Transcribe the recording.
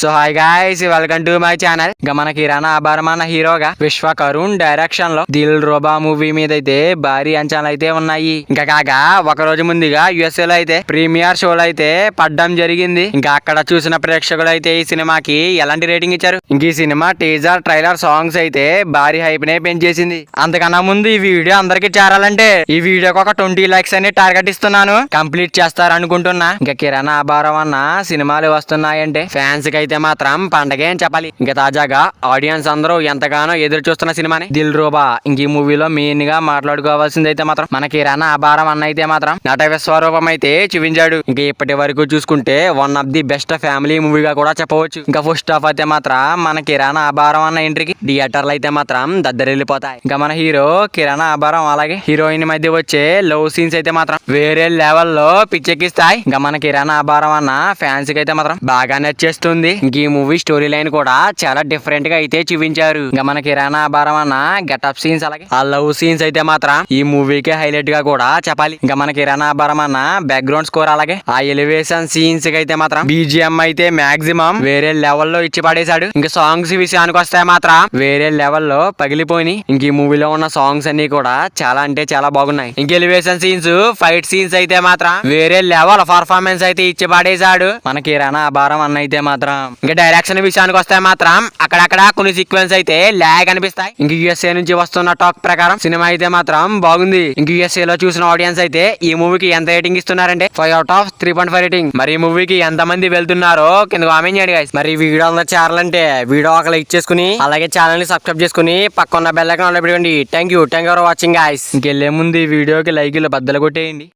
So hi guys, welcome to my channel. ఇక మన కిరాణా అభారమైన హీరోగా విశ్వకరుణ్ డైరెక్షన్ లో దిల్ రోబా మూవీ మీద అయితే భారీ అంచనాలు అయితే ఉన్నాయి. ఇంకా కాగా ఒక రోజు ముందుగా యుఎస్ఏ లో అయితే ప్రీమియర్ షోలు అయితే పడ్డం జరిగింది. ఇంకా అక్కడ చూసిన ప్రేక్షకులు అయితే ఈ సినిమాకి ఎలాంటి రేటింగ్ ఇచ్చారు. ఇంక ఈ సినిమా టీజర్ ట్రైలర్ సాంగ్స్ అయితే భారీ హైప్ నే పెంచేసింది. అంతకన్నా ముందు ఈ వీడియో అందరికి చేరాలంటే ఈ వీడియోకి ఒక 20 లైక్స్ అని టార్గెట్ ఇస్తున్నాను. కంప్లీట్ చేస్తారనుకుంటున్నా. ఇంకా కిరాణా అభారమన్న సినిమాలు వస్తున్నాయంటే ఫ్యాన్స్ కి అయితే మాత్రం పండగే అని చెప్పాలి. ఇంకా తాజాగా ఆడియన్స్ అందరూ ఎంతగానో ఎదురు చూస్తున్న సినిమాని దిల్ రూబా. ఇంక ఈ మూవీలో మెయిన్ గా మాట్లాడుకోవాల్సింది అయితే మాత్రం మన కిరాణా అభారం అన్న అయితే మాత్రం నట విశ్వరూపం అయితే చూపించాడు. ఇంకా ఇప్పటి వరకు చూసుకుంటే one of the best family మూవీగా కూడా చెప్పవచ్చు. ఇంకా ఫస్ట్ హాఫ్ అయితే మాత్రం మన కిరాణా అభారం అన్న ఎంట్రీకి థియేటర్లు అయితే మాత్రం దద్దరిల్లిపోతాయి. ఇంకా మన హీరో కిరాణా అభారం అలాగే హీరోయిన్ మధ్య వచ్చే లవ్ సీన్స్ అయితే మాత్రం వేరే లెవెల్లో పిచ్చెక్కిస్తాయి. ఇంకా మన కిరాణా అభారం అన్న ఫ్యాన్స్ కి అయితే మాత్రం బాగా నచ్చేస్తుంది. ఇంక ఈ మూవీ స్టోరీ లైన్ కూడా చాలా డిఫరెంట్ గా అయితే చూపించారు. ఇంకా మన కిరాణా అభారం అన్న గెటప్ సీన్స్ అలాగే ఆ లవ్ సీన్స్ అయితే మాత్రం ఈ మూవీకి హైలైట్ గా కూడా చెప్పాలి. ఇంకా మన కిరాణా అభారం అన్న బ్యాక్గ్రౌండ్ స్కోర్ అలాగే ఆ ఎలివేషన్ సీన్స్ కి అయితే మాత్రం బీజిఎం అయితే మాక్సిమం వేరే లెవెల్లో ఇచ్చి పడేశాడు. ఇంకా సాంగ్స్ విషయానికి వస్తే మాత్రం వేరే లెవెల్లో పగిలిపోయి ఇంక ఈ మూవీలో ఉన్న సాంగ్స్ అన్ని కూడా చాలా అంటే చాలా బాగున్నాయి. ఇంక ఎలివేషన్ సీన్స్ ఫైట్ సీన్స్ అయితే మాత్రం వేరే లెవెల్ పర్ఫార్మెన్స్ అయితే ఇచ్చి పడేశాడు మన కిరాణా అభారం అన్న అయితే మాత్రం. ఇంకా డైరెక్షన్ విషయానికి వస్తే మాత్రం అక్కడక్కడ కొన్ని సీక్వెన్స్ అయితే ల్యాగ్ అనిపిస్తాయి. ఇంక యుఎస్ఏ నుంచి వస్తున్న టాక్ ప్రకారం సినిమా అయితే మాత్రం బాగుంది. ఇంక యుఎస్ఏ లో చూసిన ఆడియన్స్ అయితే ఈ మూవీకి ఎంత రేటింగ్ ఇస్తున్నారంటే 5/3.5 రేటింగ్. మరి ఈ మూవీకి ఎంత మంది వెళ్తున్నారో కింద కామెంట్ చేయండి గైస్. మరి వీడియో అందరూ చేరాలంటే వీడియో ఒక లైక్ చేసుకుని అలాగే ఛానల్ ని సబ్స్క్రైబ్ చేసుకుని పక్కన బెల్ ఐకాన్ ఆన్ పెట్టుకోండి. Thank you for watching guys. ఇంకెళ్లే ముందు ఈ వీడియోకి లైక్ బద్దలు కొట్టేయండి.